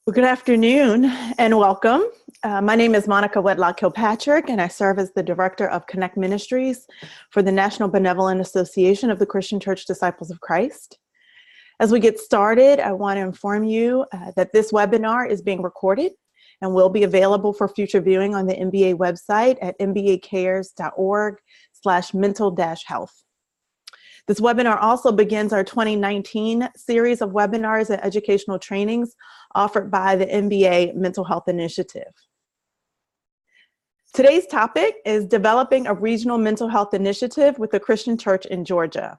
Well, good afternoon and welcome. My name is Monica Wedlock Kilpatrick, and I serve as the Director of Connect Ministries for the National Benevolent Association of the Christian Church Disciples of Christ. As we get started, I want to inform you that this webinar is being recorded and will be available for future viewing on the NBA website at nbacares.org/mental-health. This webinar also begins our 2019 series of webinars and educational trainings offered by the NBA Mental Health Initiative. Today's topic is developing a regional mental health initiative with the Christian Church in Georgia.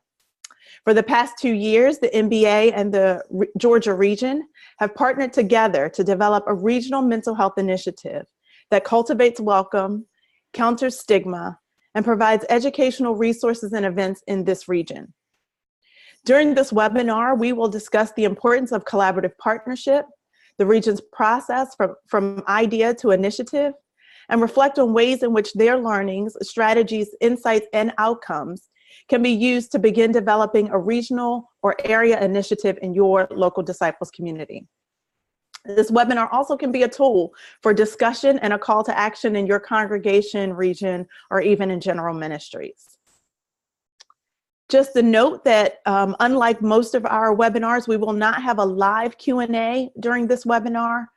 For the past 2 years, the NBA and the Georgia region have partnered together to develop a regional mental health initiative that cultivates welcome, counters stigma, and provides educational resources and events in this region. During this webinar, we will discuss the importance of collaborative partnership, the region's process from idea to initiative, and reflect on ways in which their learnings, strategies, insights, and outcomes can be used to begin developing a regional or area initiative in your local disciples community. This webinar also can be a tool for discussion and a call to action in your congregation, region, or even in general ministries. Just a note that unlike most of our webinars, we will not have a live Q&A during this webinar.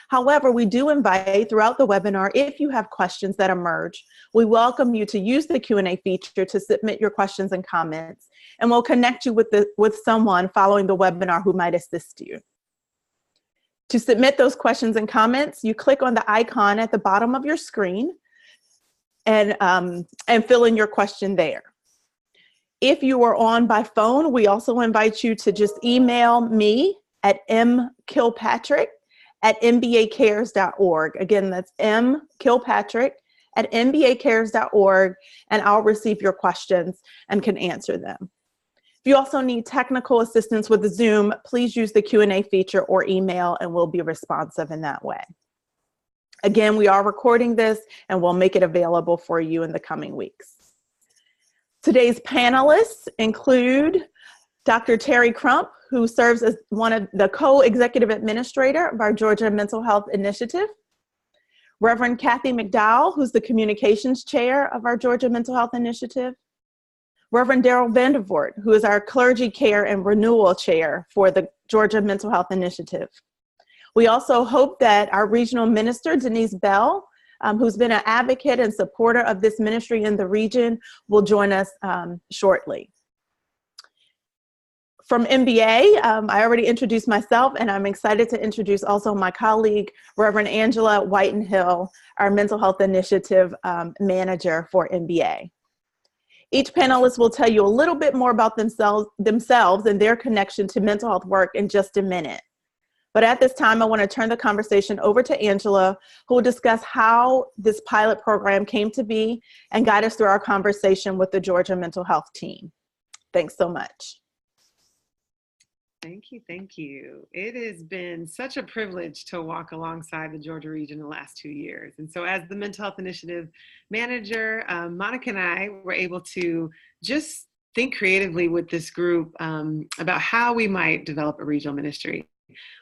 However, we do invite throughout the webinar, if you have questions that emerge, we welcome you to use the Q&A feature to submit your questions and comments, and we'll connect you with someone following the webinar who might assist you. To submit those questions and comments, you click on the icon at the bottom of your screen and fill in your question there. If you are on by phone, we also invite you to just email me at mkilpatrick@nbacares.org. Again, that's mkilpatrick@nbacares.org, and I'll receive your questions and can answer them. If you also need technical assistance with the Zoom, please use the Q&A feature or email, and we'll be responsive in that way. Again, we are recording this, and we'll make it available for you in the coming weeks. Today's panelists include Dr. Terry Crump, who serves as one of the co-executive administrator of our Georgia Mental Health Initiative, Reverend Kathy McDowell, who's the communications chair of our Georgia Mental Health Initiative, Reverend Daryl Vandervoort, who is our clergy care and renewal chair for the Georgia Mental Health Initiative. We also hope that our regional minister, Denise Bell, who's been an advocate and supporter of this ministry in the region, will join us shortly. From NBA, I already introduced myself, and I'm excited to introduce also my colleague, Reverend Angela Whitenhill, our Mental Health Initiative manager for NBA. Each panelist will tell you a little bit more about themselves and their connection to mental health work in just a minute. But at this time, I want to turn the conversation over to Angela, who will discuss how this pilot program came to be and guide us through our conversation with the Georgia Mental Health team. Thanks so much. Thank you, thank you. It has been such a privilege to walk alongside the Georgia region the last 2 years. And so as the Mental Health Initiative manager, Monica and I were able to just think creatively with this group about how we might develop a regional ministry.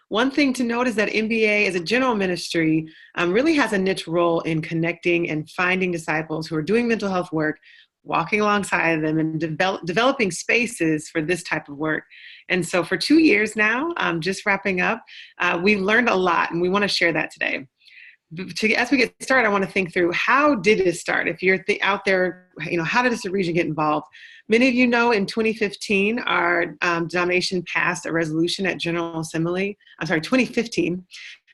One thing to note is that NBA as a general ministry really has a niche role in connecting and finding disciples who are doing mental health work, walking alongside them and developing spaces for this type of work. And so for 2 years now, just wrapping up, we've learned a lot, and we want to share that today. As we get started, I want to think through, how did it start? If you're out there, how did this region get involved? Many of you know in 2015, our denomination passed a resolution at General Assembly. 2015,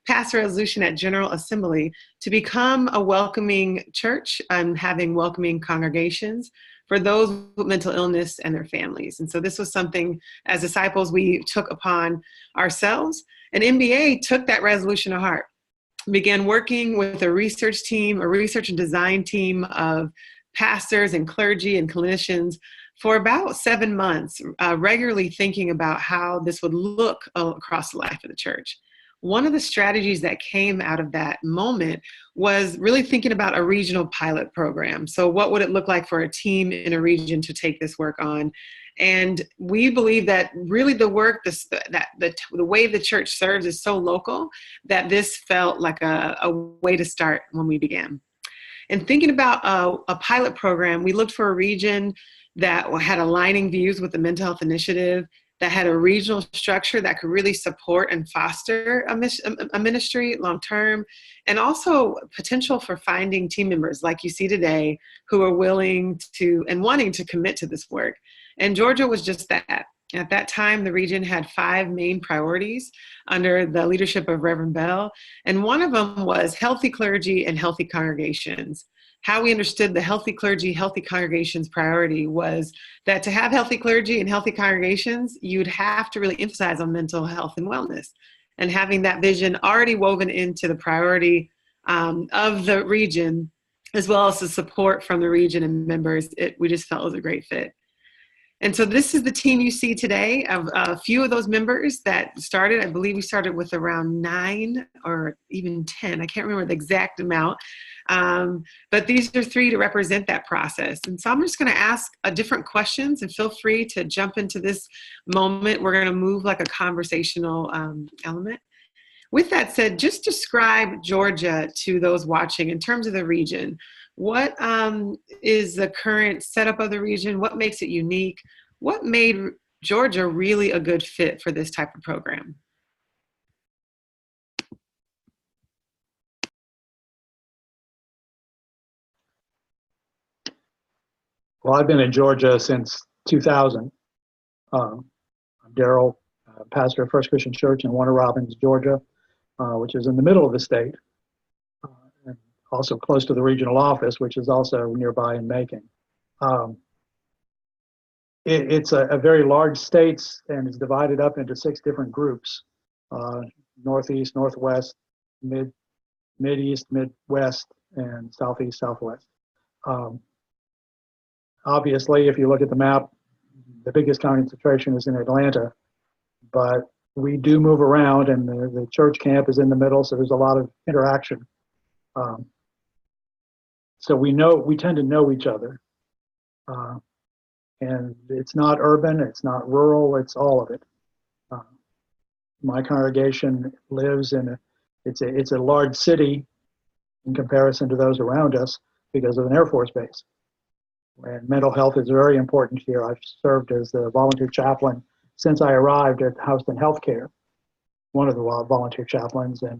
passed a resolution at General Assembly to become a welcoming church and having welcoming congregations for those with mental illness and their families. And so this was something, as disciples, we took upon ourselves. And NBA took that resolution to heart, began working with a research team, a research and design team of pastors and clergy and clinicians for about 7 months, regularly thinking about how this would look across the life of the church. One of the strategies that came out of that moment was really thinking about a regional pilot program. So what would it look like for a team in a region to take this work on? And we believe that really the work, the way the church serves is so local that this felt like a way to start when we began. And thinking about a pilot program, we looked for a region that had aligning views with the Mental Health Initiative, that had a regional structure that could really support and foster a ministry long-term, and also potential for finding team members like you see today who are willing to and wanting to commit to this work. And Georgia was just that. At that time, the region had 5 main priorities under the leadership of Reverend Bell, and one of them was healthy clergy and healthy congregations. How we understood the healthy clergy, healthy congregations priority was that to have healthy clergy and healthy congregations, you'd have to really emphasize on mental health and wellness. And having that vision already woven into the priority of the region, as well as the support from the region and members, we just felt it was a great fit. And so this is the team you see today of a few of those members that started. I believe we started with around 9 or even 10. I can't remember the exact amount. But these are 3 to represent that process. And so I'm just going to ask different questions, and feel free to jump into this moment. We're going to move like a conversational element. With that said, just describe Georgia to those watching in terms of the region. What is the current setup of the region? What makes it unique? What made Georgia really a good fit for this type of program? Well, I've been in Georgia since 2000. I'm Daryl, pastor of First Christian Church in Warner Robins, Georgia, which is in the middle of the state, and also close to the regional office, which is also nearby in Macon. It's a very large state, and it's divided up into 6 different groups: Northeast, Northwest, Mideast, Midwest, and Southeast, Southwest. Obviously, if you look at the map, the biggest concentration is in Atlanta, but we do move around, and the church camp is in the middle, so there's a lot of interaction. So we tend to know each other. And it's not urban, it's not rural, it's all of it. My congregation lives it's a large city in comparison to those around us because of an Air Force base. And mental health is very important here. I've served as the volunteer chaplain since I arrived at Houston Healthcare, one of the volunteer chaplains, and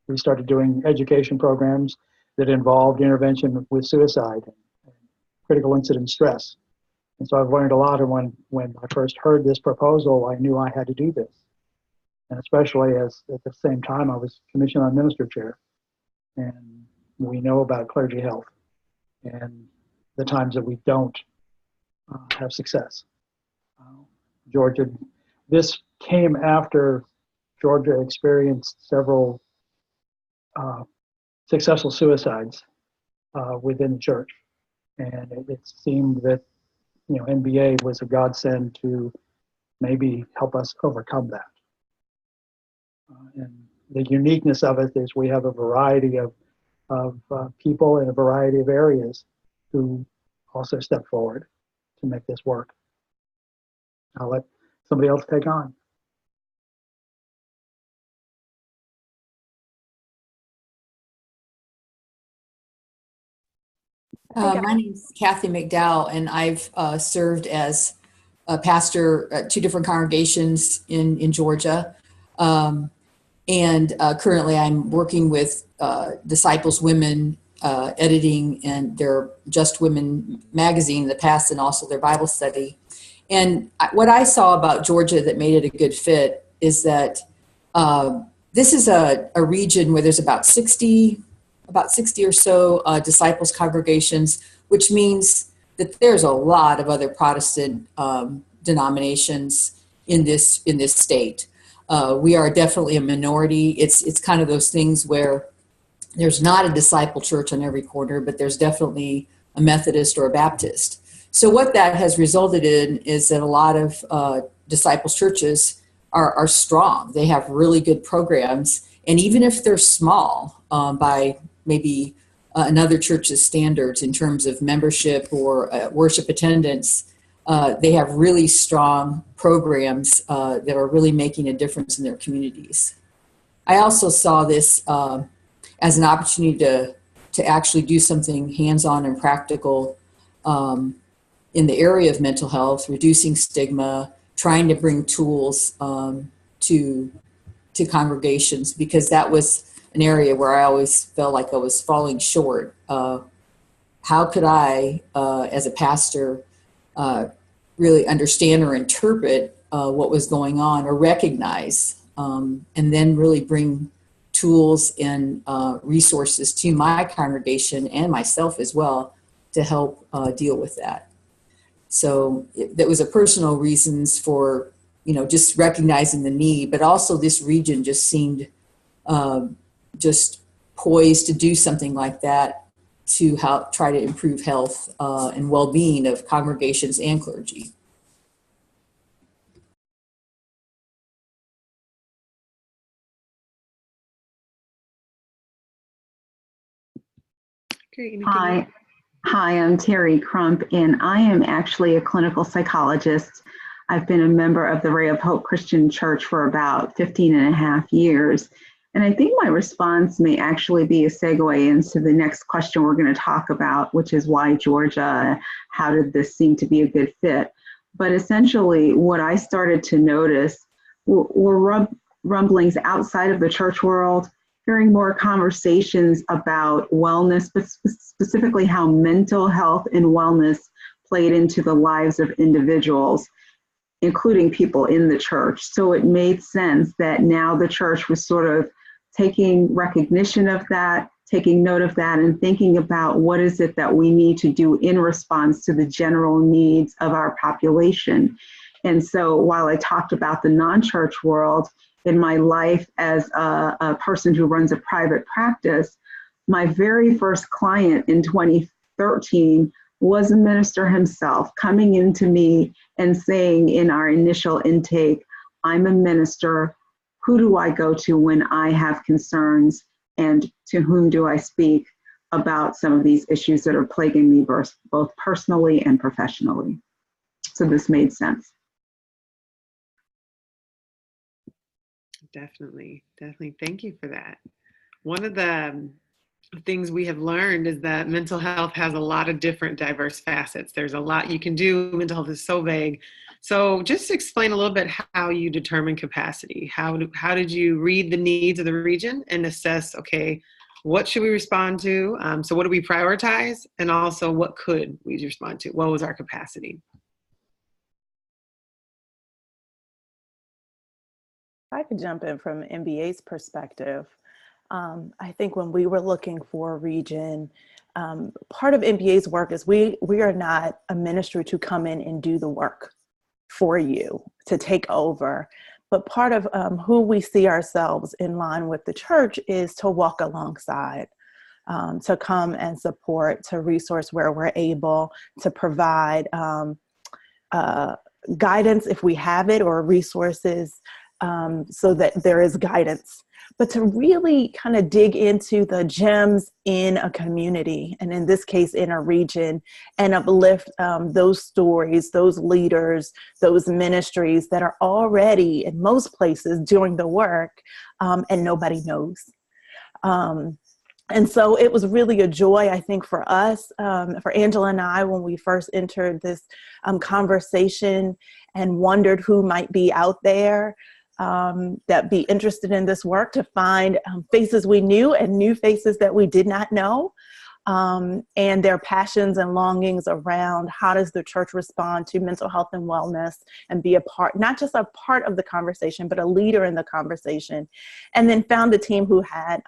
we started doing education programs that involved intervention with suicide and critical incident stress. And so I've learned a lot, and when I first heard this proposal, I knew I had to do this. And especially as at the same time I was commissioned on minister chair, and we know about clergy health and the times that we don't have success. Georgia, this came after Georgia experienced several successful suicides within the church, and it seemed that NBA was a godsend to maybe help us overcome that. And the uniqueness of it is we have a variety of people in a variety of areas who also step forward to make this work. I'll let somebody else take on. My name is Kathy McDowell, and I've served as a pastor at 2 different congregations in Georgia. And currently I'm working with Disciples Women, editing and their Just Women magazine in the past, and also their Bible study. And what I saw about Georgia that made it a good fit is that this is a region where there's about 60 or so disciples congregations, which means that there's a lot of other Protestant denominations in this state. We are definitely a minority. It's kind of those things where there's not a disciple church on every corner, but there's definitely a Methodist or a Baptist. So what that has resulted in is that a lot of disciples churches are strong. They have really good programs, and even if they're small by maybe another church's standards in terms of membership or worship attendance, they have really strong programs that are really making a difference in their communities. I also saw this as an opportunity to actually do something hands-on and practical in the area of mental health, reducing stigma, trying to bring tools to congregations, because that was an area where I always felt like I was falling short. How could I, as a pastor, really understand or interpret what was going on, or recognize, and then really bring tools and resources to my congregation and myself as well to help deal with that. So that was a personal reasons for, just recognizing the need, but also this region just seemed just poised to do something like that to help try to improve health and well-being of congregations and clergy. Great. Hi, I'm Terry Crump, and I am actually a clinical psychologist. I've been a member of the Ray of Hope Christian Church for about 15 and a half years. And I think my response may actually be a segue into the next question we're going to talk about, which is why Georgia? How did this seem to be a good fit? But essentially, what I started to notice were rumblings outside of the church world, hearing more conversations about wellness, but specifically how mental health and wellness played into the lives of individuals, including people in the church. So it made sense that now the church was sort of taking recognition of that, taking note of that, and thinking about what is it that we need to do in response to the general needs of our population. And so while I talked about the non-church world, in my life as a person who runs a private practice, my very first client in 2013 was a minister himself, coming into me and saying in our initial intake, I'm a minister. Who do I go to when I have concerns, and to whom do I speak about some of these issues that are plaguing me both personally and professionally? So this made sense. Definitely. Thank you for that. One of the things we have learned is that mental health has a lot of different diverse facets. There's a lot you can do. Mental health is so vague. So just explain a little bit how you determine capacity. How did you read the needs of the region and assess, okay, what should we respond to? So what do we prioritize? And also what could we respond to? What was our capacity? I could jump in from MBA's perspective. I think when we were looking for a region, part of MBA's work is we are not a ministry to come in and do the work for you, to take over. But part of who we see ourselves in line with the church is to walk alongside, to come and support, to resource where we're able, to provide guidance if we have it, or resources so that there is guidance, but to really kind of dig into the gems in a community, and in this case, in a region, and uplift those stories, those leaders, those ministries that are already in most places doing the work, and nobody knows. And so it was really a joy, I think, for us, for Angela and I, when we first entered this conversation and wondered who might be out there that be interested in this work, to find faces we knew and new faces that we did not know, and their passions and longings around how does the church respond to mental health and wellness, and be a part, not just a part of the conversation, but a leader in the conversation. And then found a team who had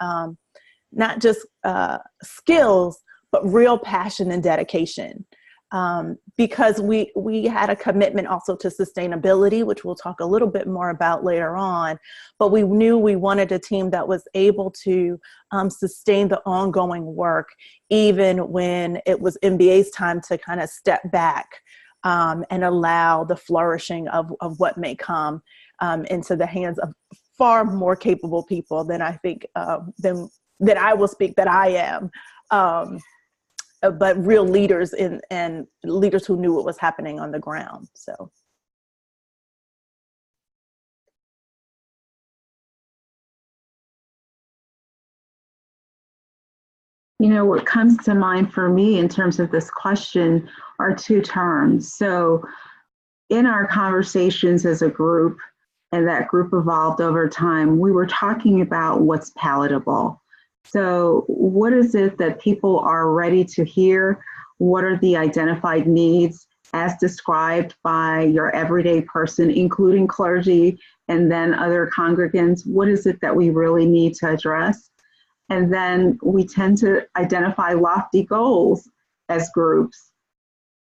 not just skills, but real passion and dedication. Because we had a commitment also to sustainability, which we'll talk a little bit more about later on, but we knew we wanted a team that was able to sustain the ongoing work, even when it was MBA's time to kind of step back and allow the flourishing of what may come into the hands of far more capable people than I think, than I will speak that I am. but real leaders and leaders who knew what was happening on the ground. So. You know, what comes to mind for me in terms of this question are two terms. So in our conversations as a group, and that group evolved over time, we were talking about what's palatable. So what is it that people are ready to hear? What are the identified needs as described by your everyday person, including clergy and then other congregants? What is it that we really need to address? And then we tend to identify lofty goals as groups,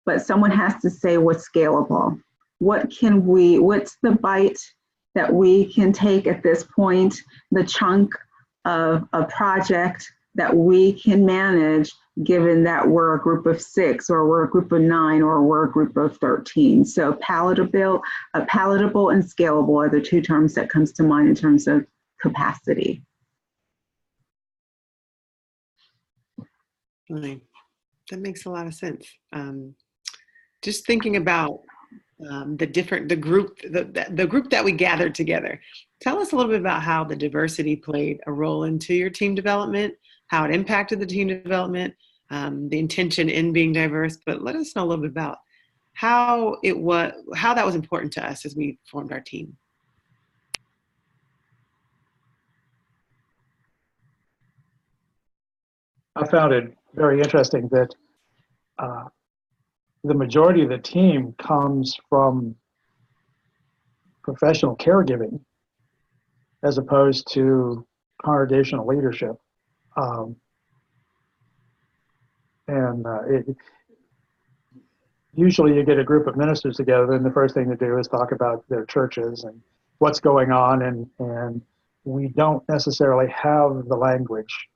but someone has to say what's scalable. What's the bite that we can take at this point, the chunk of a project that we can manage, given that we're a group of 6 or we're a group of 9 or we're a group of 13. So palatable and scalable are the two terms that comes to mind in terms of capacity. Right. That makes a lot of sense. Just thinking about the group that we gathered together. Tell us a little bit about how the diversity played a role into your team development, how it impacted the team development, the intention in being diverse. But let us know a little bit about how that was important to us as we formed our team. I found it very interesting that the majority of the team comes from professional caregiving as opposed to congregational leadership. Usually you get a group of ministers together and the first thing to do is talk about their churches and what's going on, and we don't necessarily have the language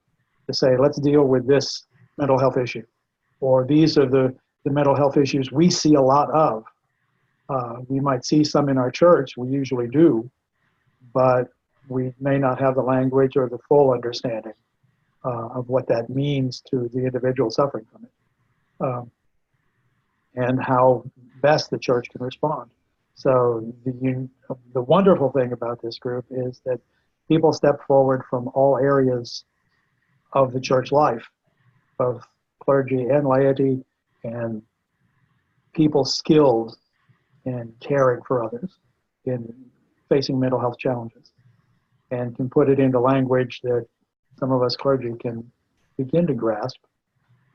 to say, let's deal with this mental health issue, or these are the mental health issues we see a lot of. We might see some in our church, we usually do, but we may not have the language or the full understanding of what that means to the individual suffering from it, and how best the church can respond. So the wonderful thing about this group is that people step forward from all areas of the church life, of clergy and laity, and people skilled in caring for others, in facing mental health challenges, and can put it into language that some of us clergy can begin to grasp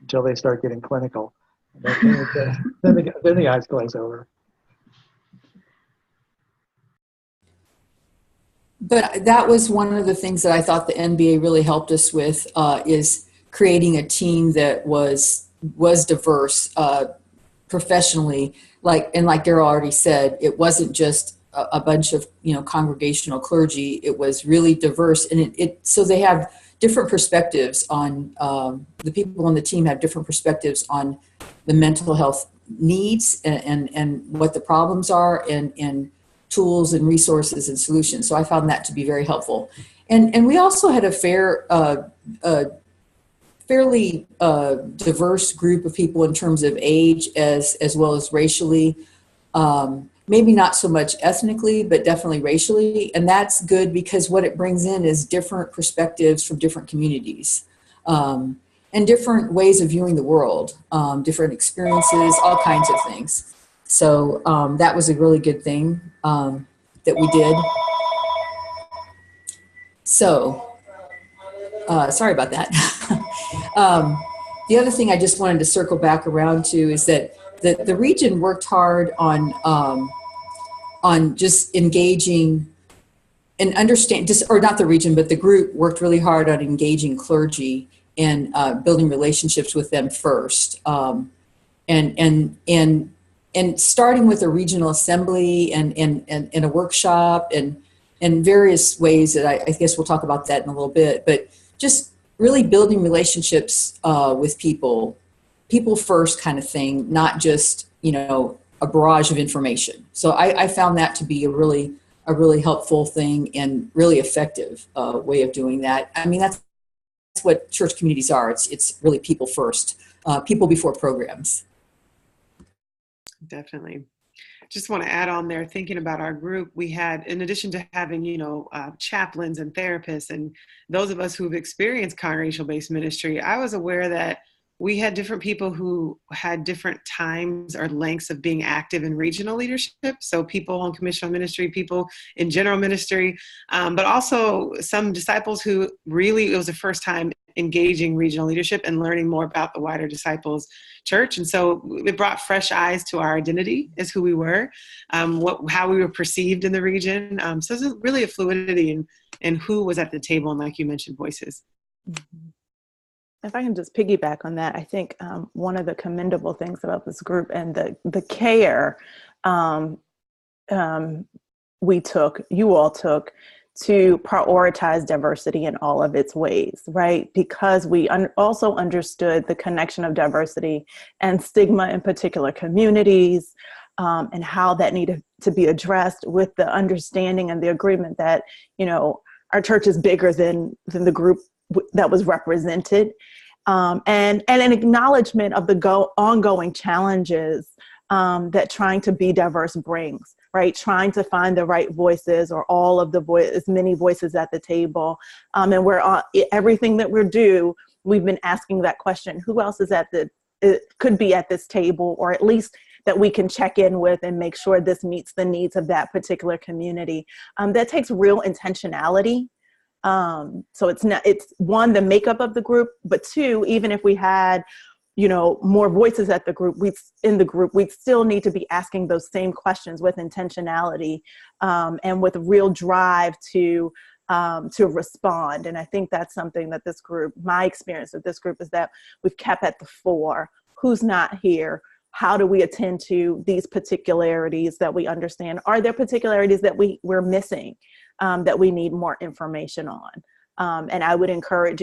until they start getting clinical. Then the eyes glaze over. But that was one of the things that I thought the NBA really helped us with, is creating a team that was diverse professionally. Like Daryl already said, it wasn't just a bunch of congregational clergy. It was really diverse, and so they have different perspectives on the people on the team have different perspectives on the mental health needs and what the problems are and tools and resources and solutions. So I found that to be very helpful. And we also had a fairly diverse group of people in terms of age as well as racially. Maybe not so much ethnically, but definitely racially. And that's good because what it brings in is different perspectives from different communities, and different ways of viewing the world, different experiences, all kinds of things. So that was a really good thing that we did. So sorry about that. The other thing I just wanted to circle back around to is that the region worked hard on just engaging and understand, or not the region, but the group worked really hard on engaging clergy and building relationships with them first, and starting with a regional assembly and a workshop and various ways that I guess we'll talk about that in a little bit, but just really building relationships with people first kind of thing, not just, a barrage of information. So I found that to be a really helpful thing and really effective way of doing that. I mean, that's what church communities are. It's really people first. people before programs. Definitely. Just want to add on there, thinking about our group, we had, in addition to having, chaplains and therapists and those of us who've experienced congregational-based ministry, I was aware that we had different people who had different times or lengths of being active in regional leadership. So people on commissional ministry, people in general ministry, but also some disciples who really, it was the first time engaging regional leadership and learning more about the wider disciples church. And so it brought fresh eyes to our identity as who we were, how we were perceived in the region. So it's really a fluidity in who was at the table, and like you mentioned, voices. Mm-hmm. If I can just piggyback on that, I think one of the commendable things about this group and the care you all took to prioritize diversity in all of its ways, right? Because we also understood the connection of diversity and stigma in particular communities, and how that needed to be addressed, with the understanding and the agreement that, our church is bigger than the group that was represented, and an acknowledgement of the ongoing challenges that trying to be diverse brings, right? Trying to find the right voices, or all of as many voices at the table. And we're on everything that we've been asking that question: who else is could be at this table, or at least that we can check in with and make sure this meets the needs of that particular community. That takes real intentionality. So it's one, the makeup of the group, but two, even if we had, more voices at the group, we'd still need to be asking those same questions with intentionality, and with real drive to respond. And I think that's something that my experience with this group is that we've kept at the fore. Who's not here? How do we attend to these particularities that we understand? Are there particularities that we're missing, that we need more information on? And I would encourage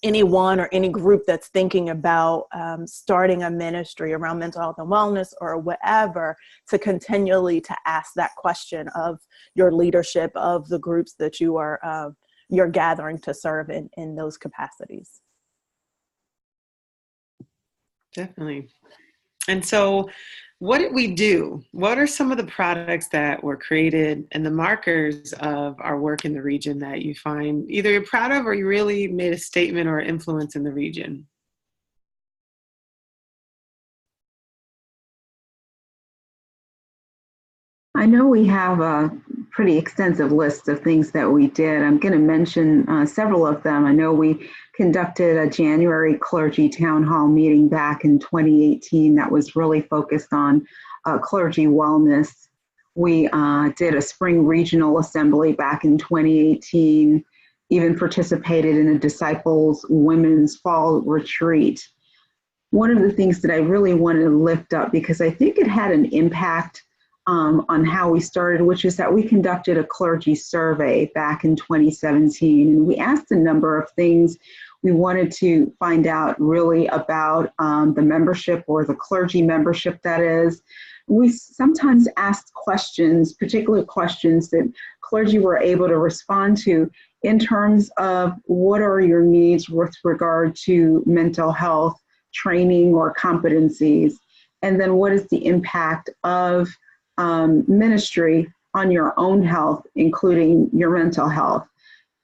anyone or any group that's thinking about starting a ministry around mental health and wellness or whatever, to continually to ask that question of your leadership, of the groups that you're gathering to serve in those capacities. Definitely. And so what did we do? What are some of the products that were created and the markers of our work in the region that you find either you're proud of or you really made a statement or influence in the region? I know we have a pretty extensive list of things that we did. I'm going to mention several of them. I know we conducted a January clergy town hall meeting back in 2018 that was really focused on clergy wellness. We did a spring regional assembly back in 2018, even participated in a Disciples Women's Fall Retreat. One of the things that I really wanted to lift up, because I think it had an impact on how we started, which is that we conducted a clergy survey back in 2017, and we asked a number of things. We wanted to find out really about the membership, or the clergy membership that is. We sometimes asked questions, particular questions that clergy were able to respond to in terms of what are your needs with regard to mental health training or competencies, and then what is the impact of ministry on your own health, including your mental health.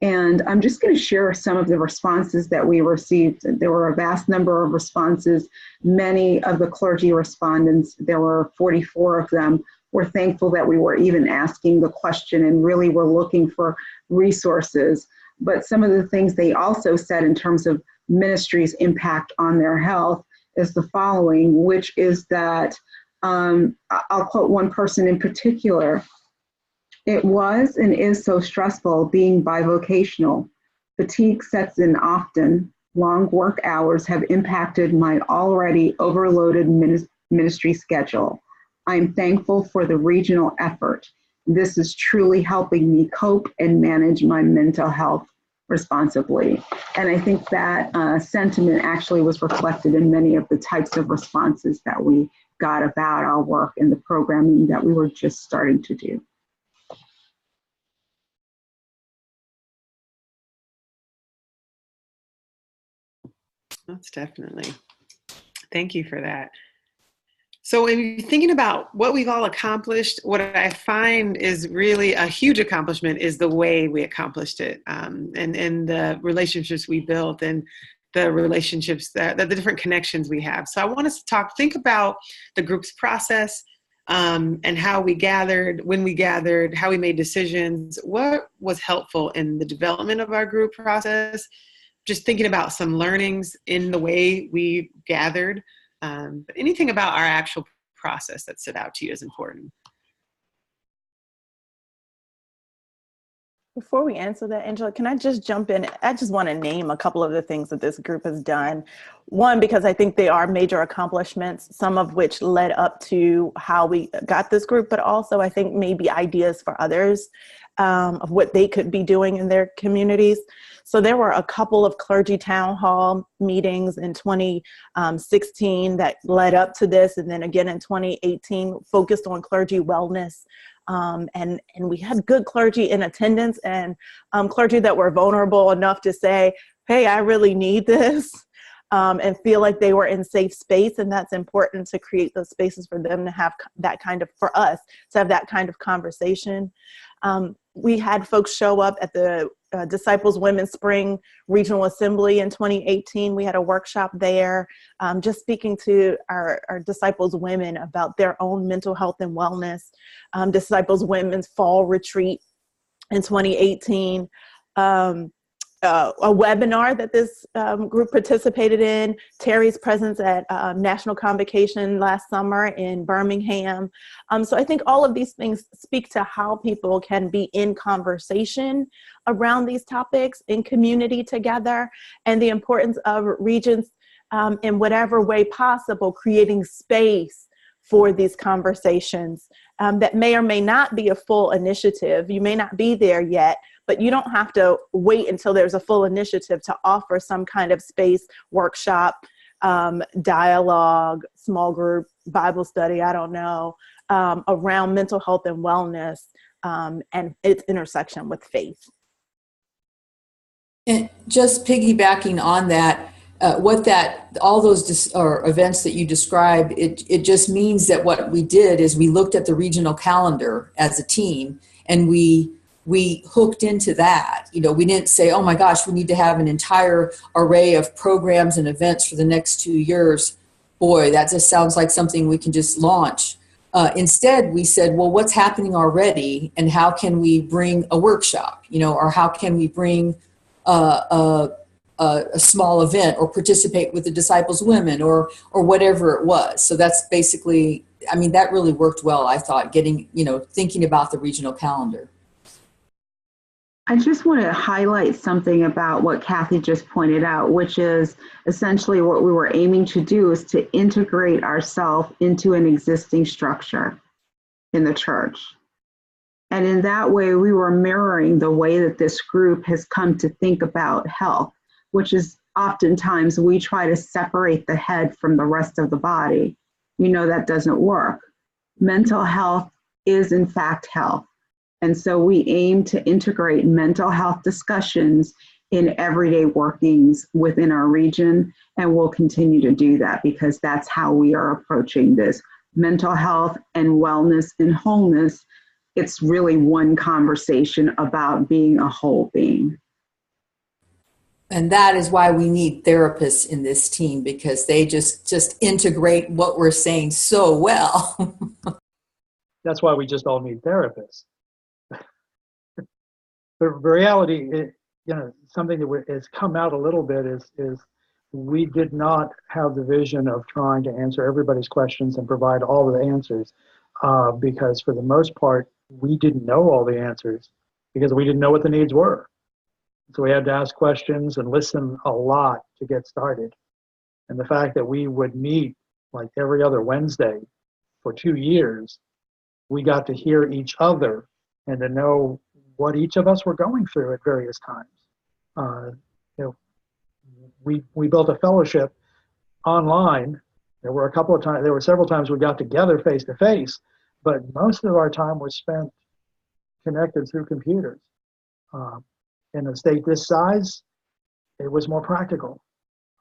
And I'm just going to share some of the responses that we received. There were a vast number of responses. Many of the clergy respondents, there were 44 of them, were thankful that we were even asking the question and really were looking for resources. But some of the things they also said in terms of ministry's impact on their health is the following, which is that I'll quote one person in particular. It was and is so stressful being bivocational. Fatigue sets in often. Long work hours have impacted my already overloaded ministry schedule. I'm thankful for the regional effort. This is truly helping me cope and manage my mental health responsibly. And I think that sentiment actually was reflected in many of the types of responses that we got about our work and the programming that we were just starting to do. Most definitely. Thank you for that. So when you're thinking about what we've all accomplished, what I find is really a huge accomplishment is the way we accomplished it, and the relationships we built, and the relationships that the different connections we have. So I want us to think about the group's process, and how we gathered, when we gathered, how we made decisions, what was helpful in the development of our group process, just thinking about some learnings in the way we gathered. But anything about our actual process that stood out to you is important. Before we answer that, Angela, can I just jump in? I just want to name a couple of the things that this group has done. One, because I think they are major accomplishments, some of which led up to how we got this group, but also I think maybe ideas for others of what they could be doing in their communities. So there were a couple of clergy town hall meetings in 2016 that led up to this, and then again in 2018 focused on clergy wellness. And we had good clergy in attendance, and clergy that were vulnerable enough to say, hey, I really need this, and feel like they were in safe space. And that's important, to create those spaces for them to have that kind of, for us to have that kind of conversation. We had folks show up at the Disciples Women's Spring Regional Assembly in 2018. We had a workshop there, just speaking to our Disciples women about their own mental health and wellness. Disciples Women's Fall Retreat in 2018. A webinar that this group participated in, Terry's presence at National Convocation last summer in Birmingham. So I think all of these things speak to how people can be in conversation around these topics, in community together, and the importance of Regents in whatever way possible, creating space for these conversations that may or may not be a full initiative. You may not be there yet, but you don't have to wait until there's a full initiative to offer some kind of space, workshop, dialogue, small group, Bible study, I don't know, around mental health and wellness, and its intersection with faith. And just piggybacking on that, all those events that you described, it just means that what we did is we looked at the regional calendar as a team, and we hooked into that. You know, we didn't say, oh my gosh, we need to have an entire array of programs and events for the next 2 years. Boy, that just sounds like something we can just launch. Instead, we said, well, what's happening already, and how can we bring a workshop, or how can we bring a small event, or participate with the Disciples Women, or whatever it was. So that's basically, that really worked well, I thought, thinking about the regional calendar. I just want to highlight something about what Kathy just pointed out, which is essentially what we were aiming to do is to integrate ourselves into an existing structure in the church. And in that way, we were mirroring the way that this group has come to think about health, which is oftentimes we try to separate the head from the rest of the body. That doesn't work. Mental health is in fact health. And so we aim to integrate mental health discussions in everyday workings within our region, and we'll continue to do that because that's how we are approaching this. Mental health and wellness and wholeness, it's really one conversation about being a whole being. And that is why we need therapists in this team, because they just integrate what we're saying so well. That's why we just all need therapists. The reality, something that has come out a little bit is we did not have the vision of trying to answer everybody's questions and provide all of the answers, because for the most part, we didn't know all the answers because we didn't know what the needs were. So we had to ask questions and listen a lot to get started. And the fact that we would meet like every other Wednesday for 2 years, we got to hear each other and to know what each of us were going through at various times. We built a fellowship online. There were several times we got together face to face, but most of our time was spent connected through computers. In a state this size, it was more practical.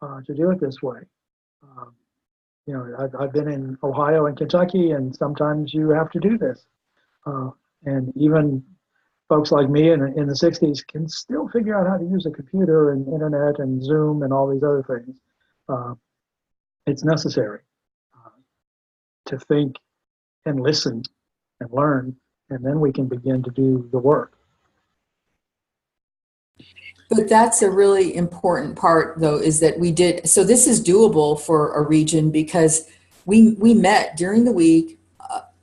to do it this way. Um, I've been in Ohio and Kentucky, and sometimes you have to do this. And even folks like me in the 60s can still figure out how to use a computer and internet and Zoom and all these other things. It's necessary to think and listen and learn, and then we can begin to do the work. But that's a really important part, though, is that we did. So this is doable for a region because we met during the week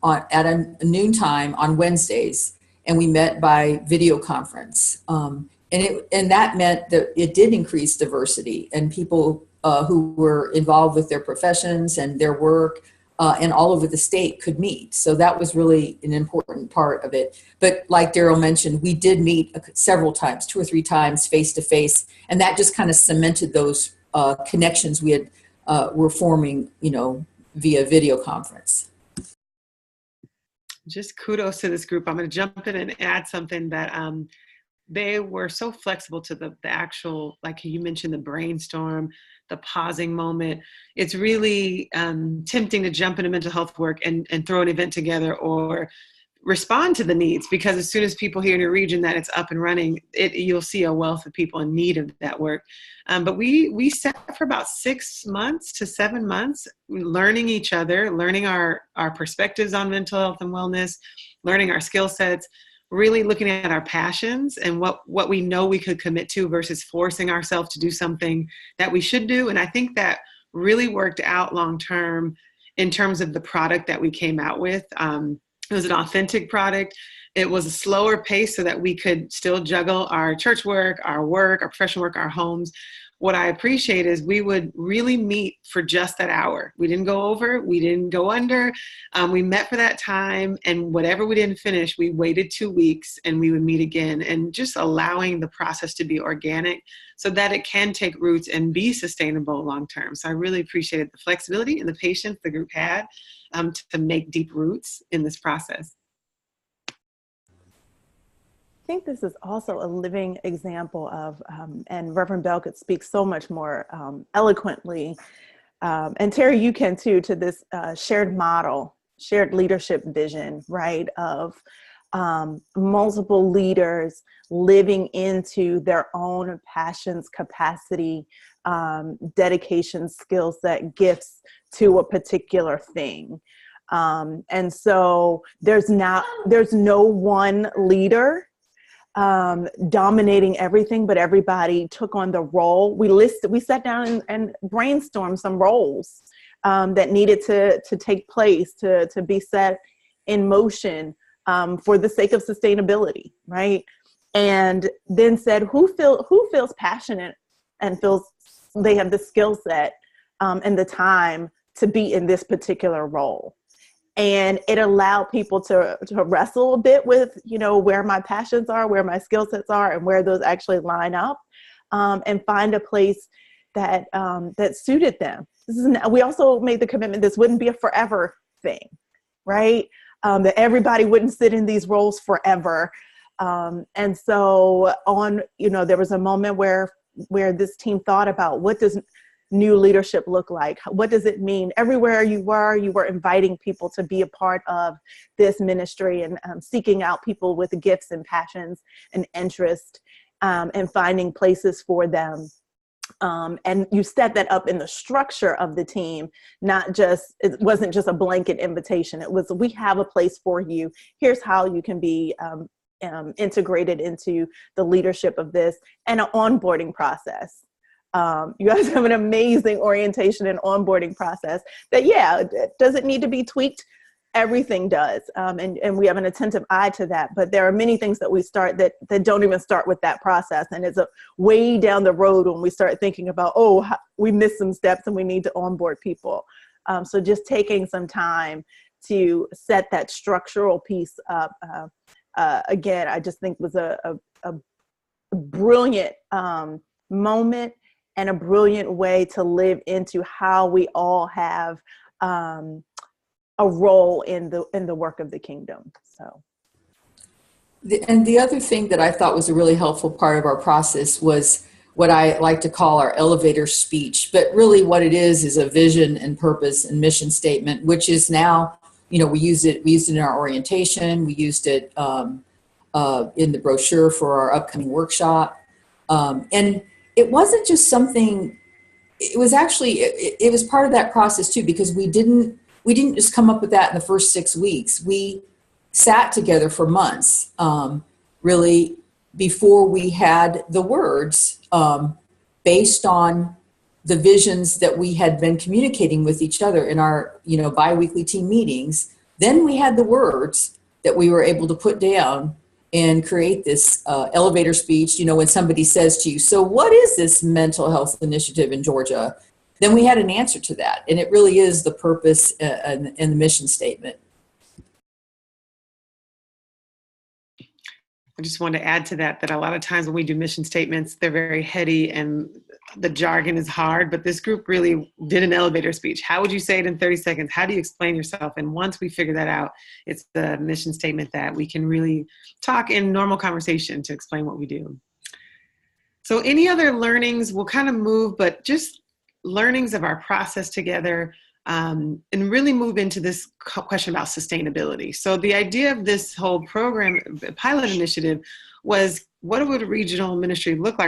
at a noontime on Wednesdays, and we met by video conference. And that meant that it did increase diversity, and people who were involved with their professions and their work and all over the state could meet. So that was really an important part of it. But like Daryl mentioned, we did meet several times, 2 or 3 times face to face, and that just kind of cemented those connections we had were forming, via video conference. Just kudos to this group. I'm going to jump in and add something that they were so flexible to the actual, like you mentioned, the brainstorm, the pausing moment. It's really tempting to jump into mental health work and throw an event together or respond to the needs, because as soon as people hear in your region that it's up and running, you'll see a wealth of people in need of that work. But we sat for about 6 months to 7 months, learning each other, learning our perspectives on mental health and wellness, learning our skill sets, really looking at our passions and what we know we could commit to versus forcing ourselves to do something that we should do. And I think that really worked out long term in terms of the product that we came out with. It was an authentic product. It was a slower pace so that we could still juggle our church work, our professional work, our homes. What I appreciate is we would really meet for just that hour. We didn't go over, we didn't go under. We met for that time, and whatever we didn't finish, we waited 2 weeks and we would meet again, and just allowing the process to be organic so that it can take roots and be sustainable long term. So I really appreciated the flexibility and the patience the group had to make deep roots in this process. I think this is also a living example of, and Reverend Bell could speak so much more eloquently, and Terry, you can too, to this shared model, shared leadership vision, right, of multiple leaders living into their own passions, capacity, dedication, skill set, gifts to a particular thing. And so there's no one leader dominating everything, but everybody took on the role. We sat down and brainstormed some roles that needed to take place, to be set in motion for the sake of sustainability, right? And then said, who feels passionate and feels they have the skill set and the time to be in this particular role. And it allowed people to wrestle a bit with, where my passions are, where my skill sets are, and where those actually line up, and find a place that suited them. We also made the commitment this wouldn't be a forever thing, right? That everybody wouldn't sit in these roles forever. And so there was a moment where this team thought about, what does new leadership look like? What does it mean? Everywhere you were inviting people to be a part of this ministry, and seeking out people with gifts and passions and interest, and finding places for them. And you set that up in the structure of the team, it wasn't just a blanket invitation. It was, we have a place for you. Here's how you can be integrated into the leadership of this, and an onboarding process. You guys have an amazing orientation and onboarding process that, does it need to be tweaked? Everything does. And we have an attentive eye to that. But there are many things that we start that don't even start with that process. And it's a way down the road when we start thinking about, we missed some steps and we need to onboard people. So just taking some time to set that structural piece up, again, I just think was a brilliant moment, and a brilliant way to live into how we all have a role in the work of the kingdom. So, and the other thing that I thought was a really helpful part of our process was what I like to call our elevator speech. But really what it is a vision and purpose and mission statement, which is now, we used it in our orientation. We used it in the brochure for our upcoming workshop. And it wasn't just something, it was actually, it was part of that process too, because we didn't just come up with that in the first 6 weeks. We sat together for months, really, before we had the words, based on the visions that we had been communicating with each other in our, biweekly team meetings. Then we had the words that we were able to put down and create this elevator speech. When somebody says to you, so what is this mental health initiative in Georgia? Then we had an answer to that. And it really is the purpose and the mission statement. I just want to add to that a lot of times when we do mission statements, they're very heady and the jargon is hard, but this group really did an elevator speech. How would you say it in 30 seconds? How do you explain yourself? And once we figure that out, it's the mission statement that we can really talk in normal conversation to explain what we do. So any other learnings, we'll kind of move, but just learnings of our process together, and really move into this question about sustainability. So the idea of this whole program, pilot initiative, was what would a regional initiative look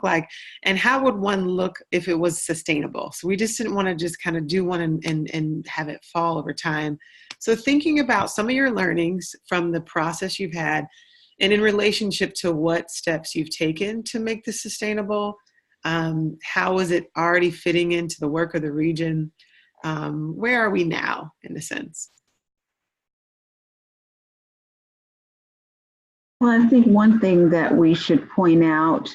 like, and how would one look if it was sustainable? So we just didn't want to just kind of do one and have it fall over time. So thinking about some of your learnings from the process you've had, and in relationship to what steps you've taken to make this sustainable, how is it already fitting into the work of the region? Where are we now, in a sense? Well, I think one thing that we should point out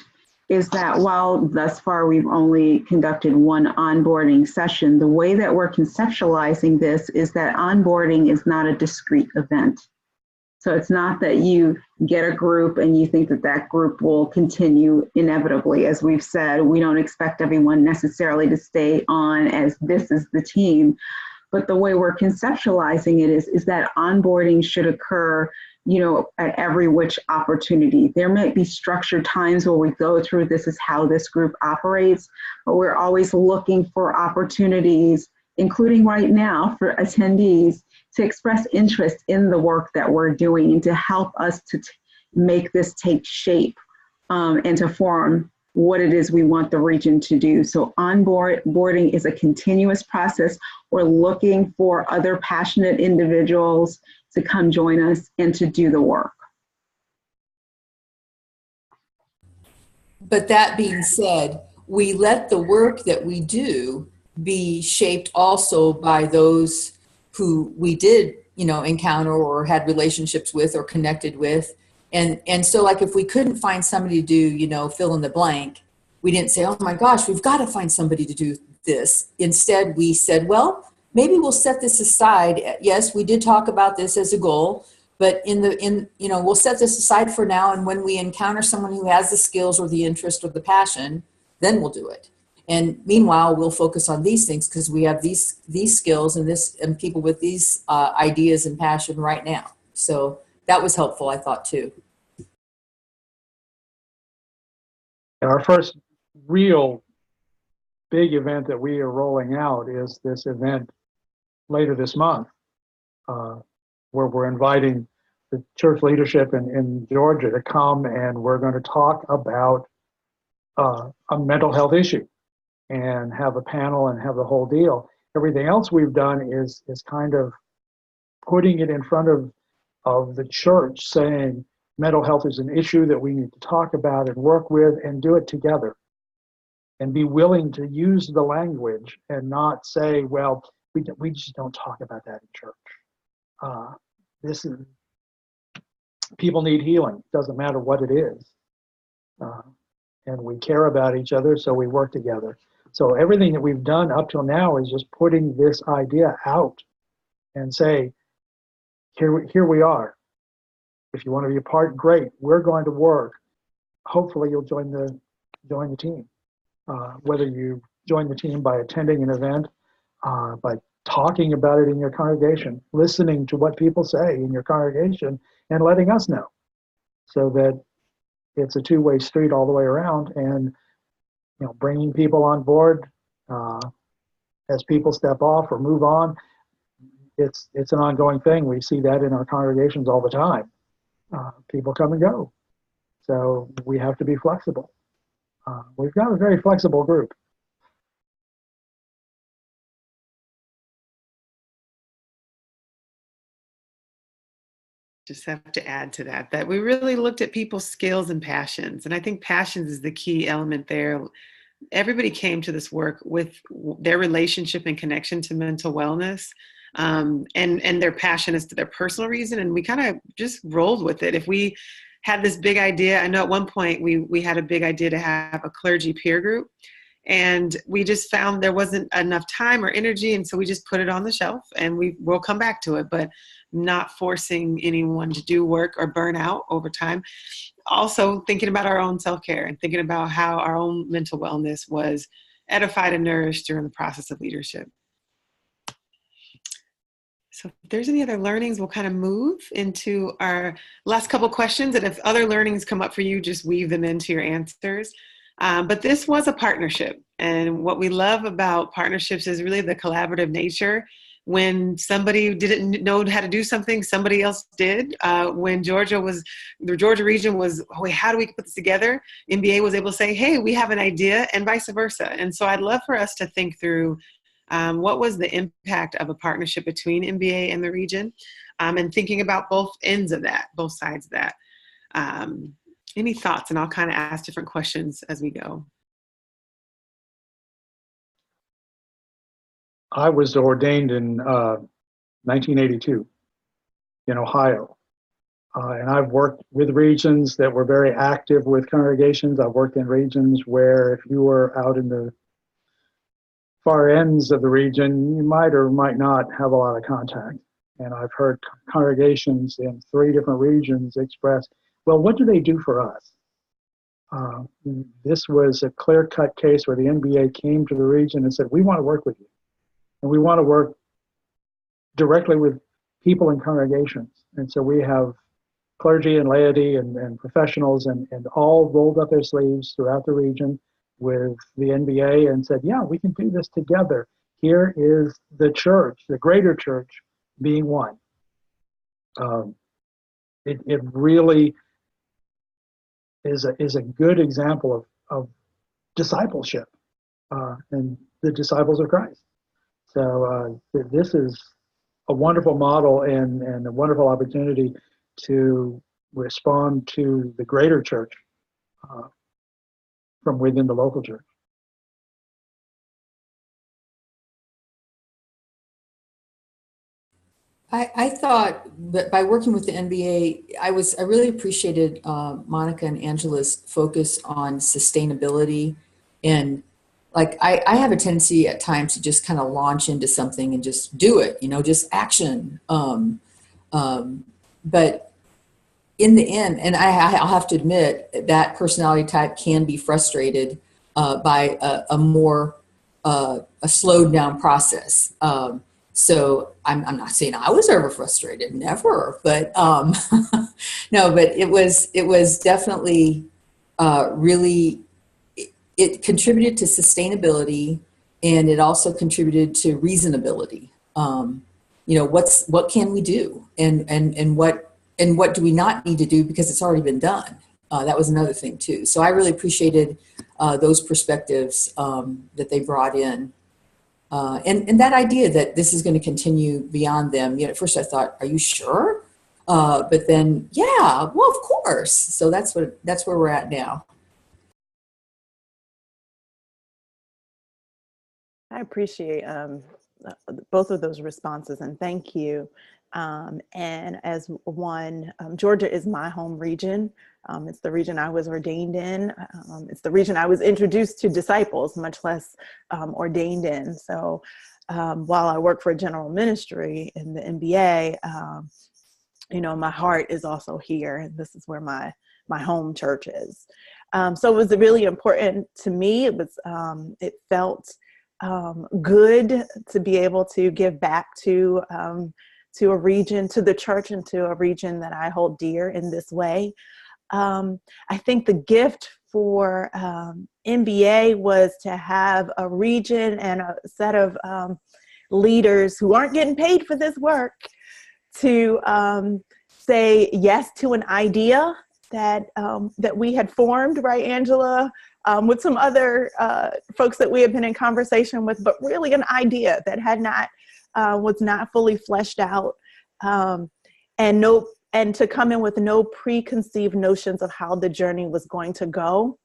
is that while thus far we've only conducted one onboarding session, the way that we're conceptualizing this is that onboarding is not a discrete event. So it's not that you get a group and you think that that group will continue inevitably. As we've said, we don't expect everyone necessarily to stay on as this is the team. But the way we're conceptualizing it is that onboarding should occur, at every which opportunity. There might be structured times where we go through this is how this group operates, but we're always looking for opportunities, including right now for attendees, to express interest in the work that we're doing and to help us to make this take shape and to form what it is we want the region to do. So onboarding is a continuous process. We're looking for other passionate individuals to come join us and to do the work. But that being said, we let the work that we do be shaped also by those who we did, encounter or had relationships with or connected with. And so like if we couldn't find somebody to do, fill in the blank, we didn't say, oh my gosh, we've got to find somebody to do this. Instead, we said, well, maybe we'll set this aside. Yes, we did talk about this as a goal, but we'll set this aside for now. And when we encounter someone who has the skills or the interest or the passion, then we'll do it. And meanwhile, we'll focus on these things because we have these skills and people with these ideas and passion right now. So that was helpful, I thought, too. Our first real big event that we are rolling out is this event later this month, where we're inviting the church leadership in Georgia to come, and we're going to talk about a mental health issue and have a panel and have the whole deal. Everything else we've done is kind of putting it in front of the church, saying mental health is an issue that we need to talk about and work with and do it together, and be willing to use the language and not say, well, we just don't talk about that in church. This is, people need healing. It doesn't matter what it is. And we care about each other, so we work together. So everything that we've done up till now is just putting this idea out and say, here we are. If you want to be a part, great. We're going to work. Hopefully you'll join the team. Whether you join the team by attending an event, by talking about it in your congregation, listening to what people say in your congregation, and letting us know, so that it's a two-way street all the way around, and bringing people on board as people step off or move on, it's an ongoing thing. We see that in our congregations all the time. People come and go, so we have to be flexible. We've got a very flexible group. Just have to add to that we really looked at people's skills and passions. And I think passions is the key element there. Everybody came to this work with their relationship and connection to mental wellness, and their passion as to their personal reason. And we kind of just rolled with it. If we had this big idea, I know at one point we had a big idea to have a clergy peer group, and we just found there wasn't enough time or energy. And so we just put it on the shelf, and we'll come back to it, but not forcing anyone to do work or burn out over time. Also thinking about our own self-care and thinking about how our own mental wellness was edified and nourished during the process of leadership. So if there's any other learnings, we'll kind of move into our last couple questions. And if other learnings come up for you, just weave them into your answers. But this was a partnership. And what we love about partnerships is really the collaborative nature. When somebody didn't know how to do something, somebody else did. When the Georgia region was, oh, wait, how do we put this together? MBA was able to say, hey, we have an idea, and vice versa. And so I'd love for us to think through what was the impact of a partnership between MBA and the region, and thinking about both ends of that, both sides of that. Any thoughts? And I'll kind of ask different questions as we go. I was ordained in 1982 in Ohio. And I've worked with regions that were very active with congregations. I've worked in regions where if you were out in the far ends of the region, you might or might not have a lot of contact. And I've heard congregations in 3 different regions express, well, what do they do for us? This was a clear-cut case where the NBA came to the region and said, we want to work with you. And we want to work directly with people in congregations. And so we have clergy and laity and professionals and all rolled up their sleeves throughout the region with the NBA and said, yeah, we can do this together. Here is the church, the greater church being one. It really is a good example of discipleship and the disciples of Christ. So this is a wonderful model and a wonderful opportunity to respond to the greater church from within the local church. I thought that by working with the NBA, I really appreciated Monica and Angela's focus on sustainability. And like I have a tendency at times to just kind of launch into something and just do it, just action. But in the end, and I'll have to admit that personality type can be frustrated by a more slowed down process. So I'm not saying I was ever frustrated, never, but no, but it was definitely really, it contributed to sustainability, and it also contributed to reasonability. What can we do, and what do we not need to do because it's already been done? That was another thing too. So I really appreciated those perspectives that they brought in. And that idea that this is going to continue beyond them. At first I thought, are you sure? But then, yeah, well, of course. So that's where we're at now. I appreciate both of those responses, and thank you. And as one, Georgia is my home region. It's the region I was ordained in. It's the region I was introduced to disciples, much less ordained in. So while I work for a general ministry in the NBA, my heart is also here. This is where my home church is. So it was really important to me. It felt good to be able to give back to a region, to the church, and to a region that I hold dear in this way. I think the gift for MBA was to have a region and a set of leaders who aren't getting paid for this work to say yes to an idea that we had formed, right, Angela, with some other folks that we had been in conversation with, but really an idea that had not was not fully fleshed out, and to come in with no preconceived notions of how the journey was going to go.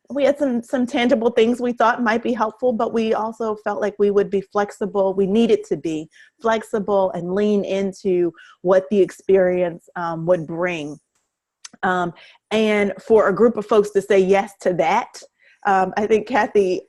We had some tangible things we thought might be helpful, but we also felt like we would be flexible. We needed to be flexible and lean into what the experience would bring. And for a group of folks to say yes to that, I think, Kathy,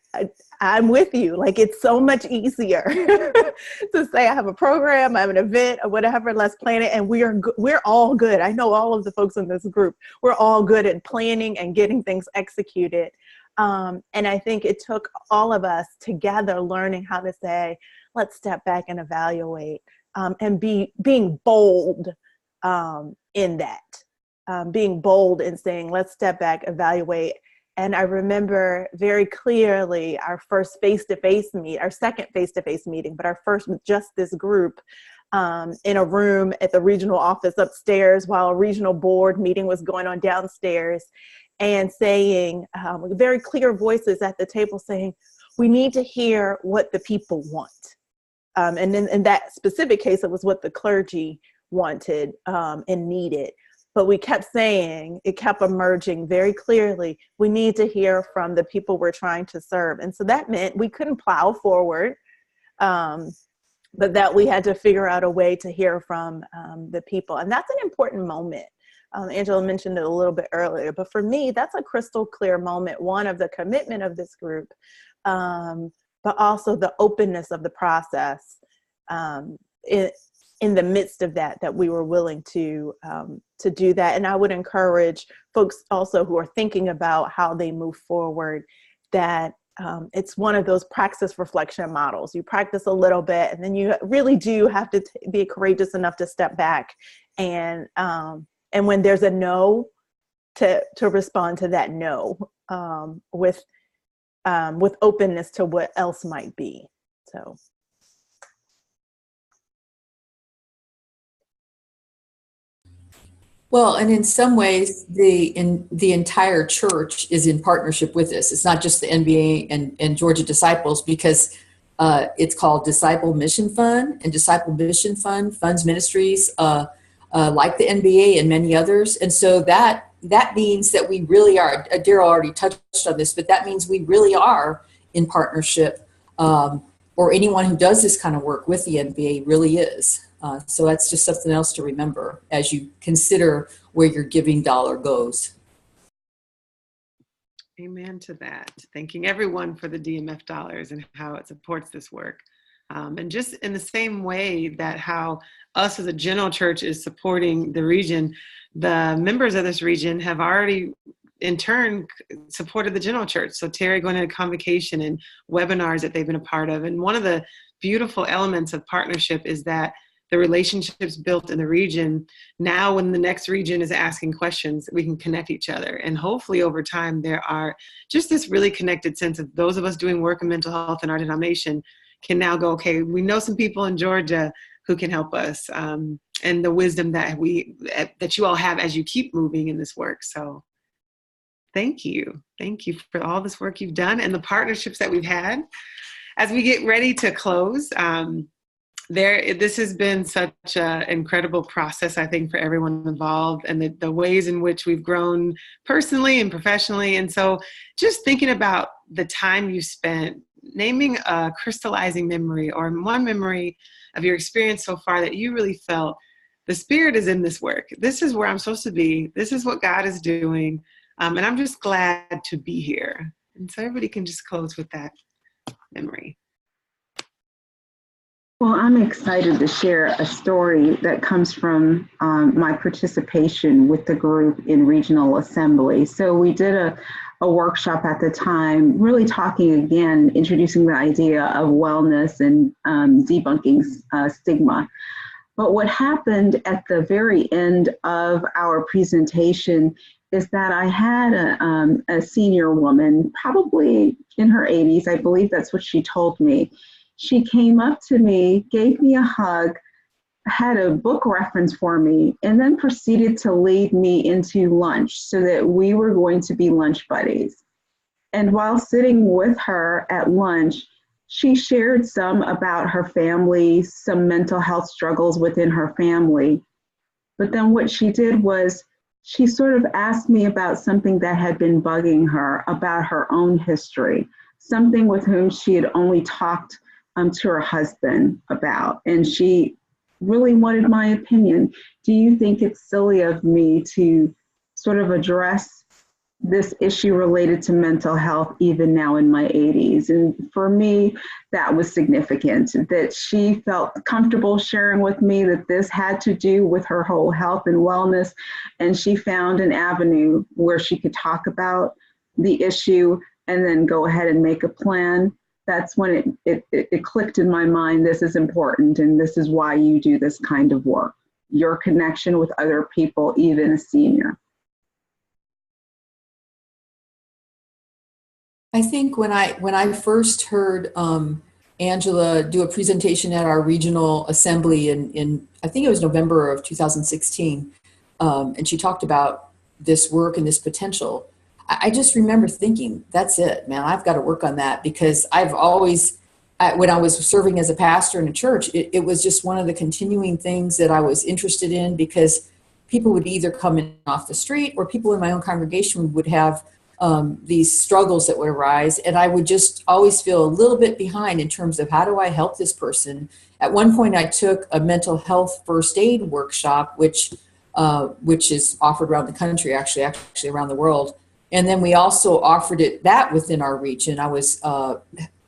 I'm with you. Like, it's so much easier to say I have a program, I have an event, or whatever, let's plan it. And we're all good. I know all of the folks in this group, we're all good at planning and getting things executed. And I think it took all of us together learning how to say, let's step back and evaluate, and being bold in that, being bold in saying, let's step back, evaluate. And I remember very clearly our first face-to-face meet, our second face-to-face meeting, but our first with just this group in a room at the regional office upstairs while a regional board meeting was going on downstairs, and saying, with very clear voices at the table saying, we need to hear what the people want. And then in that specific case, it was what the clergy wanted and needed. But we kept saying, it kept emerging very clearly, we need to hear from the people we're trying to serve. And so that meant we couldn't plow forward, but that we had to figure out a way to hear from the people. And that's an important moment. Angela mentioned it a little bit earlier, but for me, that's a crystal clear moment, one of the commitment of this group, but also the openness of the process in the midst of that we were willing to do that. And I would encourage folks also who are thinking about how they move forward, that it's one of those praxis reflection models. You practice a little bit, and then you really do have to be courageous enough to step back and when there's a no, to respond to that no with openness to what else might be. So. Well, and in some ways, the entire church is in partnership with this. It's not just the NBA and Georgia Disciples, because it's called Disciple Mission Fund, and Disciple Mission Fund funds ministries like the NBA and many others. And so that means that we really are, Daryl already touched on this, but that means we really are in partnership, or anyone who does this kind of work with the NBA really is. So that's just something else to remember as you consider where your giving dollar goes. Amen to that. Thanking everyone for the DMF dollars and how it supports this work. And just in the same way that how us as a general church is supporting the region, the members of this region have already in turn supported the general church. So Terry going to convocation and webinars that they've been a part of. And one of the beautiful elements of partnership is that the relationships built in the region, now when the next region is asking questions, we can connect each other. And hopefully over time, there are just this really connected sense of those of us doing work in mental health in our denomination can now go, okay, we know some people in Georgia who can help us, and the wisdom that you all have as you keep moving in this work. So thank you. Thank you for all this work you've done and the partnerships that we've had. As we get ready to close, this has been such an incredible process, I think, for everyone involved, and the ways in which we've grown personally and professionally. And so just thinking about the time you spent naming a crystallizing memory or one memory of your experience so far that you really felt the Spirit is in this work. This is where I'm supposed to be. This is what God is doing. And I'm just glad to be here. And so everybody can just close with that memory. Well, I'm excited to share a story that comes from my participation with the group in regional assembly. So we did a workshop at the time, really talking again, introducing the idea of wellness and debunking stigma. But what happened at the very end of our presentation is that I had a senior woman, probably in her 80s, I believe that's what she told me. She came up to me, gave me a hug, had a book reference for me, and then proceeded to lead me into lunch so that we were going to be lunch buddies. And while sitting with her at lunch, she shared some about her family, some mental health struggles within her family. But then what she did was she sort of asked me about something that had been bugging her, about her own history, something with whom she had only talked to her husband about. And she really wanted my opinion. Do you think it's silly of me to sort of address this issue related to mental health even now in my 80s? And for me, that was significant, that she felt comfortable sharing with me that this had to do with her whole health and wellness. And she found an avenue where she could talk about the issue and then go ahead and make a plan. That's when it clicked in my mind, this is important and this is why you do this kind of work. Your connection with other people, even a senior. I think when I first heard Angela do a presentation at our regional assembly in I think it was November of 2016, and she talked about this work and this potential, I just remember thinking, that's it, man, I've got to work on that, because I've always, when I was serving as a pastor in a church, it was just one of the continuing things that I was interested in, because people would either come in off the street or people in my own congregation would have these struggles that would arise. And I would just always feel a little bit behind in terms of how do I help this person. At one point, I took a mental health first aid workshop, which is offered around the country, actually around the world. And then we also offered that within our region. I was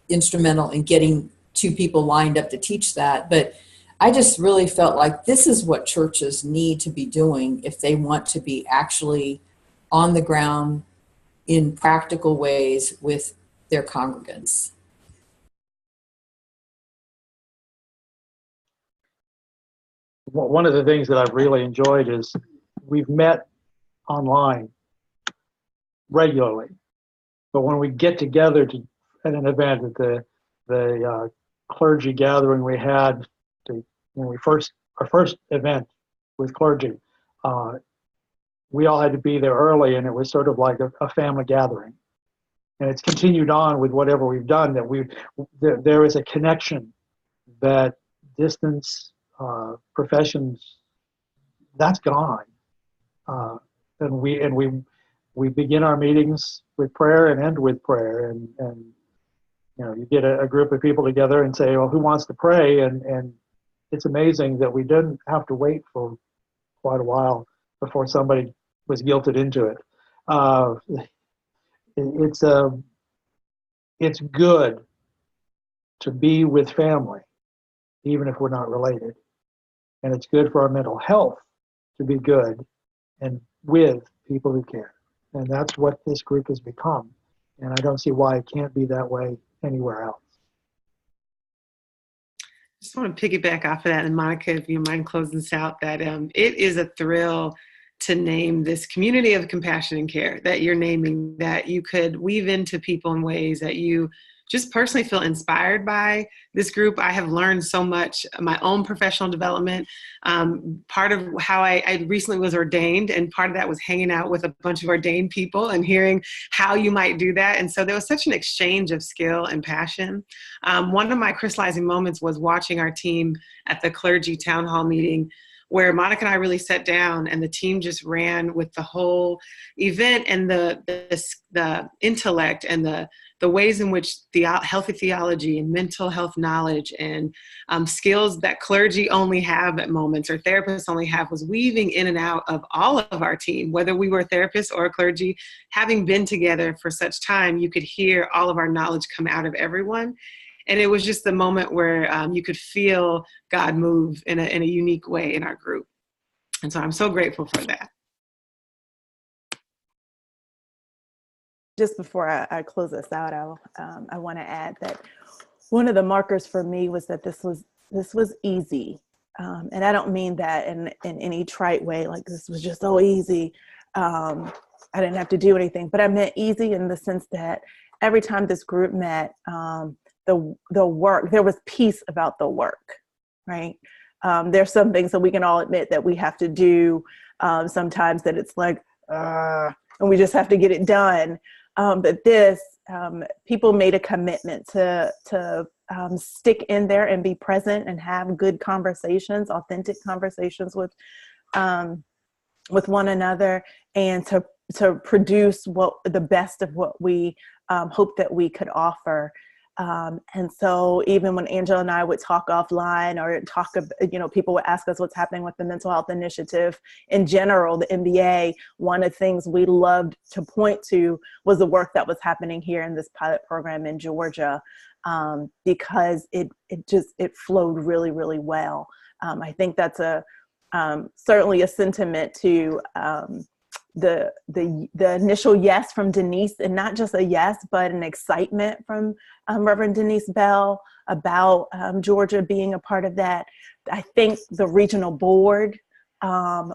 instrumental in getting 2 people lined up to teach that. But I just really felt like this is what churches need to be doing if they want to be actually on the ground in practical ways with their congregants. One of the things that I've really enjoyed is we've met online regularly, but when we get together at an event, at the clergy gathering we had when our first event with clergy, we all had to be there early, and it was sort of like a family gathering. And it's continued on with whatever we've done, that there is a connection that distance professions, that's gone. And we begin our meetings with prayer and end with prayer. And you get a group of people together and say, well, who wants to pray? And it's amazing that we didn't have to wait for quite a while before somebody was guilted into it. It's good to be with family, even if we're not related. And it's good for our mental health to be good and with people who care. And that's what this group has become. And I don't see why it can't be that way anywhere else. Just want to piggyback off of that, and Monica, if you mind closing this out, that it is a thrill to name this community of compassion and care that you're naming, that you could weave into people in ways that you just personally feel inspired by this group. I have learned so much, my own professional development. Part of how I recently was ordained, and part of that was hanging out with a bunch of ordained people and hearing how you might do that. And so there was such an exchange of skill and passion. One of my crystallizing moments was watching our team at the clergy town hall meeting, where Monica and I really sat down and the team just ran with the whole event, and the intellect and the ways in which healthy theology and mental health knowledge and skills that clergy only have at moments or therapists only have was weaving in and out of all of our team, whether we were therapists or clergy. Having been together for such time, you could hear all of our knowledge come out of everyone. And it was just the moment where you could feel God move in a unique way in our group. And so I'm so grateful for that. Just before I close this out, I want to add that one of the markers for me was that this was easy. and I don't mean that in any trite way, like this was just so easy. I didn't have to do anything, but I meant easy in the sense that every time this group met, the work, there was peace about the work, right? There's some things that we can all admit that we have to do sometimes that it's like, and we just have to get it done. But this, people made a commitment to stick in there and be present and have good conversations, authentic conversations with one another, and to produce the best of what we hope that we could offer. And so even when Angela and I would talk offline or people would ask us what's happening with the mental health initiative in general, the MBA, one of the things we loved to point to was the work that was happening here in this pilot program in Georgia, because it flowed really, really well. I think that's certainly a sentiment to the initial yes from Denise, and not just a yes, but an excitement from Reverend Denise Bell about Georgia being a part of that. I thank the regional board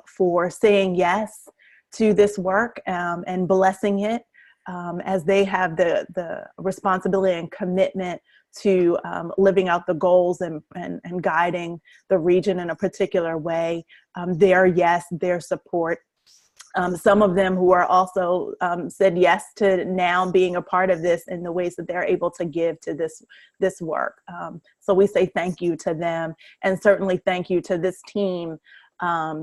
for saying yes to this work and blessing it, as they have the responsibility and commitment to living out the goals and guiding the region in a particular way. Their yes, their support. Some of them who are also said yes to now being a part of this in the ways that they're able to give to this work. So we say thank you to them, and certainly thank you to this team,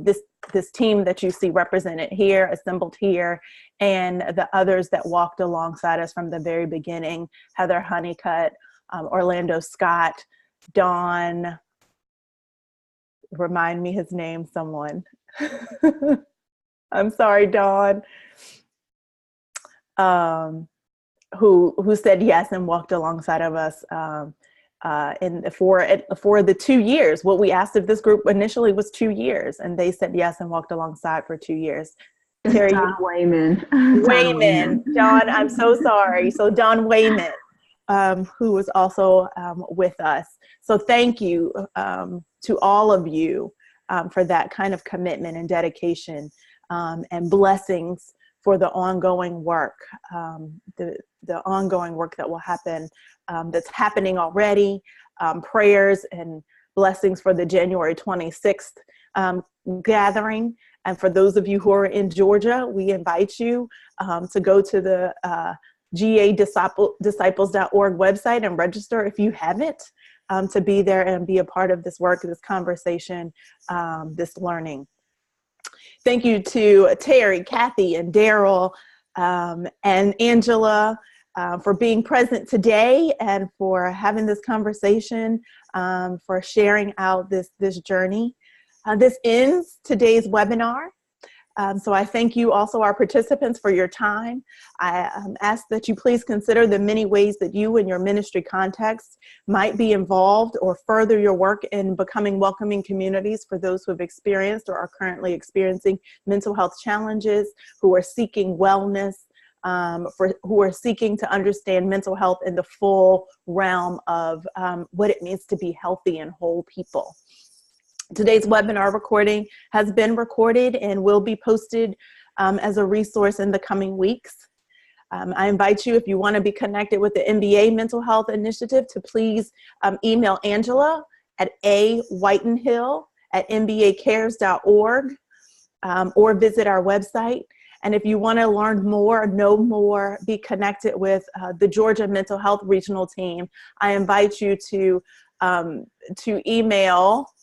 this team that you see represented here, assembled here, and the others that walked alongside us from the very beginning: Heather Honeycutt, Orlando Scott, Don. Remind me his name, someone. I'm sorry, Dawn, who said yes and walked alongside of us for the 2 years. What we asked of this group initially was 2 years, and they said yes and walked alongside for 2 years. Terry, Don Wayman. Dawn, I'm so sorry. So Don Wayman, who was also with us. So thank you to all of you for that kind of commitment and dedication. And blessings for the ongoing work, the ongoing work that will happen, that's happening already, prayers and blessings for the January 26th gathering. And for those of you who are in Georgia, we invite you to go to the gadisciples.org website and register if you haven't, to be there and be a part of this work, this conversation, this learning. Thank you to Terry, Kathy, and Daryl, and Angela for being present today and for having this conversation, for sharing out this journey. This ends today's webinar. So I thank you also, our participants, for your time. I ask that you please consider the many ways that you and your ministry contexts might be involved or further your work in becoming welcoming communities for those who have experienced or are currently experiencing mental health challenges, who are seeking wellness, who are seeking to understand mental health in the full realm of what it means to be healthy and whole people. Today's webinar recording has been recorded and will be posted as a resource in the coming weeks. I invite you, if you want to be connected with the MBA Mental Health Initiative, to please email Angela at awhitenhill@mbacares.org, or visit our website. And if you want to learn more, know more, be connected with the Georgia Mental Health Regional Team, I invite you to email,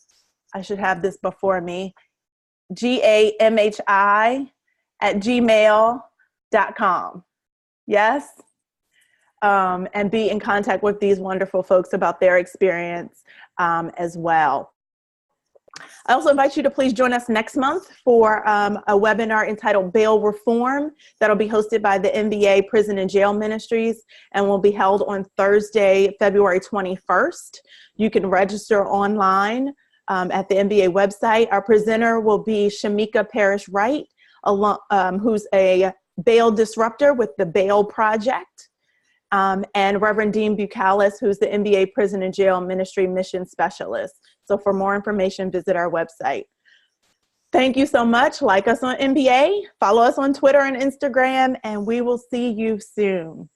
I should have this before me, gamhi@gmail.com. Yes? And be in contact with these wonderful folks about their experience as well. I also invite you to please join us next month for a webinar entitled Bail Reform that'll be hosted by the MBA Prison and Jail Ministries and will be held on Thursday, February 21st. You can register online at the MBA website. Our presenter will be Shamika Parrish-Wright, who's a bail disruptor with the Bail Project, and Reverend Dean Bucalis, who's the MBA Prison and Jail Ministry Mission Specialist. So for more information, visit our website. Thank you so much. Like us on MBA, follow us on Twitter and Instagram, and we will see you soon.